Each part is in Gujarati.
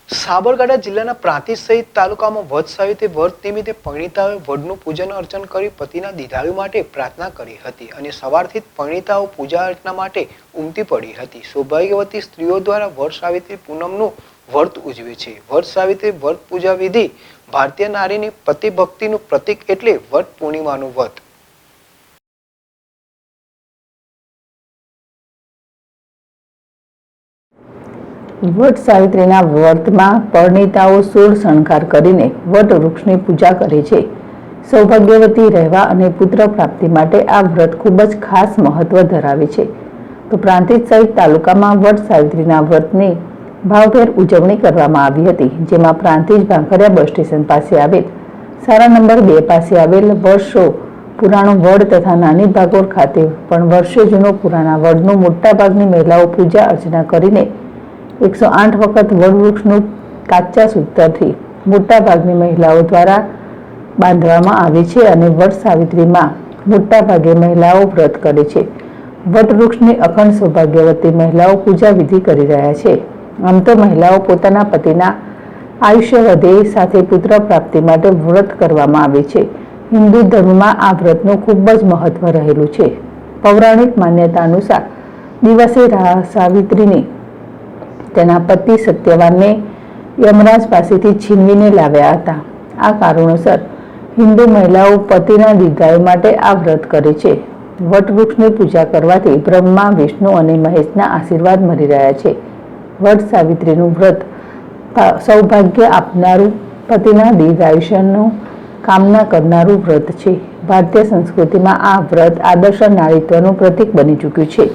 સાબરકાંઠા જિલ્લાના પ્રાંતિજ સહિત તાલુકામાં વડ સાવિત્રી વ્રત નિમિત્તે પરિણીતાઓએ વડનું પૂજન અર્ચન કરી પતિના દીર્ઘાયુ માટે પ્રાર્થના કરી હતી અને સવારથી જ પરિણીતાઓ પૂજા અર્ચના માટે ઉમટી પડી હતી। સૌભાગ્યવતી સ્ત્રીઓ દ્વારા વડ સાવિત્રી પૂનમનું વ્રત ઉજવે છે। વડ સાવિત્રી વ્રત પૂજા વિધિ ભારતીય નારીની પતિ ભક્તિનું પ્રતીક એટલે વડ પૂર્ણિમાનું વ્રત। વટ સાવિત્રીના વ્રતમાં પરિણીતાઓ સોળ શણગાર કરીને વટ વૃક્ષની પૂજા કરે છે। સૌભાગ્યવતી રહેવા અને પુત્ર પ્રાપ્તિ માટે આ વ્રત ખૂબ જ ખાસ મહત્વ ધરાવે છે। તો પ્રાંતિજ સહિત તાલુકામાં વટ સાવિત્રીના વ્રતની ભાવભેર ઉજવણી કરવામાં આવી હતી, જેમાં પ્રાંતિજ ભાંખરિયા બસ સ્ટેશન પાસે આવેલ શાળા નંબર 2 પાસે આવેલ વર્ષો પુરાણો વડ તથા નાની ભાગોળ ખાતે પણ વર્ષો જૂનો પુરાણા વડનું મોટાભાગની મહિલાઓ પૂજા અર્ચના કરીને 108 વખત વડવૃક્ષનું કાચા સૂતરથી મોટાભાગની મહિલાઓ દ્વારા બાંધવામાં આવે છે અને વટ સાવિત્રીમાં મોટાભાગે મહિલાઓ વ્રત કરે છે। વટવૃક્ષની અખંડ સૌભાગ્યવતી મહિલાઓ પૂજા વિધિ કરી રહ્યા છે। આમ તો મહિલાઓ પોતાના પતિના આયુષ્ય વધે સાથે પુત્ર પ્રાપ્તિ માટે વ્રત કરવામાં આવે છે। હિન્દુ ધર્મમાં આ વ્રતનું ખૂબ જ મહત્વ રહેલું છે। પૌરાણિક માન્યતા અનુસાર દિવસે સાવિત્રીની તેના પતિ સત્યવાનને યમરાજ પાસેથી છીનવીને લાવ્યા હતા। આ કારણોસર હિન્દુ મહિલાઓ પતિના દીર્ઘાયુ માટે આ વ્રત કરે છે। વટવૃક્ષની પૂજા કરવાથી બ્રહ્મા, વિષ્ણુ અને મહેશના આશીર્વાદ મળી રહ્યા છે। વટ સાવિત્રીનું વ્રત સૌભાગ્ય આપનારું, પતિના દીર્ઘાયુષ્યનું કામના કરનારું વ્રત છે। ભારતીય સંસ્કૃતિમાં આ વ્રત આદર્શ નારીત્વનું પ્રતીક બની ચૂક્યું છે।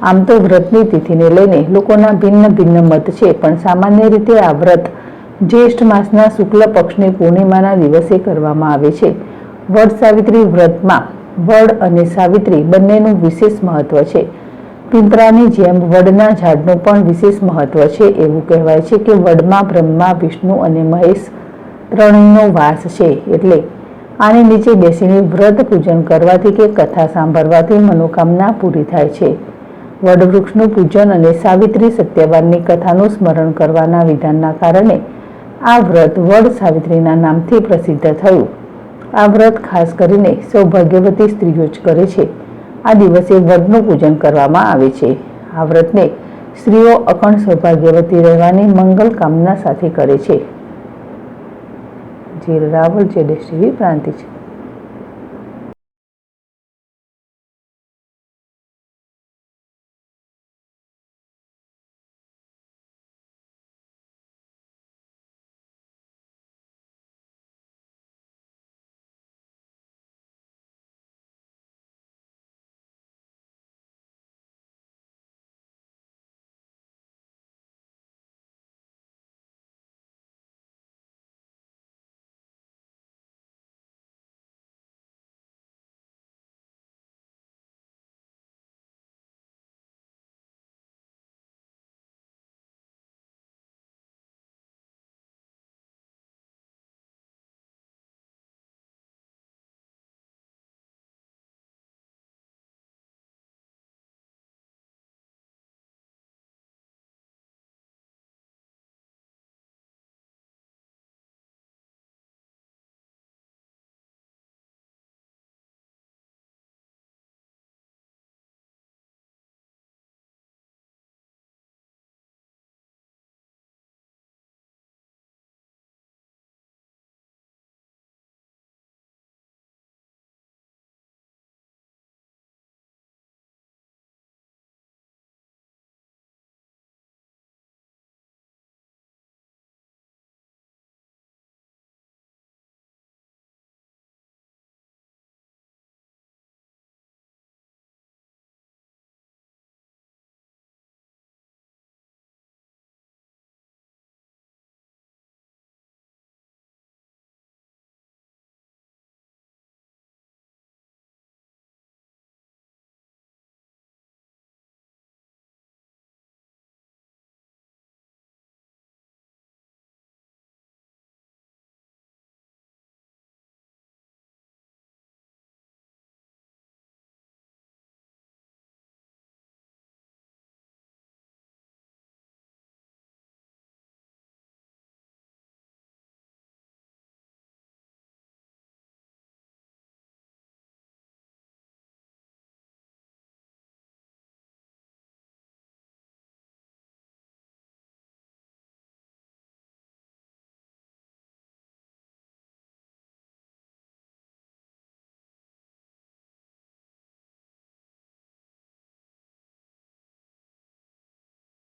આમ તો વ્રતની તિથિને લઈને લોકોના ભિન્ન ભિન્ન મત છે, પણ સામાન્ય રીતે આ વ્રત જ્યેષ્ઠ માસના શુક્લ પક્ષની પૂર્ણિમાના દિવસે કરવામાં આવે છે। વડ સાવિત્રી વ્રતમાં વડ અને સાવિત્રી બંનેનું વિશેષ મહત્વ છે। પિંપરાની જેમ વડના ઝાડનું પણ વિશેષ મહત્વ છે। એવું કહેવાય છે કે વડમાં બ્રહ્મા, વિષ્ણુ અને મહેશ ત્રણેયનો વાસ છે, એટલે આની નીચે બેસીને વ્રત પૂજન કરવાથી કે કથા સાંભળવાથી મનોકામના પૂરી થાય છે। વડવૃક્ષનું પૂજન અને સાવિત્રી સત્યવાનની કથાનું સ્મરણ કરવાના વિધાનના કારણે આ વ્રત વડ સાવિત્રીના નામથી પ્રસિદ્ધ થયું। આ વ્રત ખાસ કરીને સૌભાગ્યવતી સ્ત્રીઓ જ કરે છે। આ દિવસે વડનું પૂજન કરવામાં આવે છે। આ વ્રતને સ્ત્રીઓ અખંડ સૌભાગ્યવતી રહેવાની મંગલ કામના સાથે કરે છે। રાવલ, જેડેશ ટીવી, પ્રાંતિજ।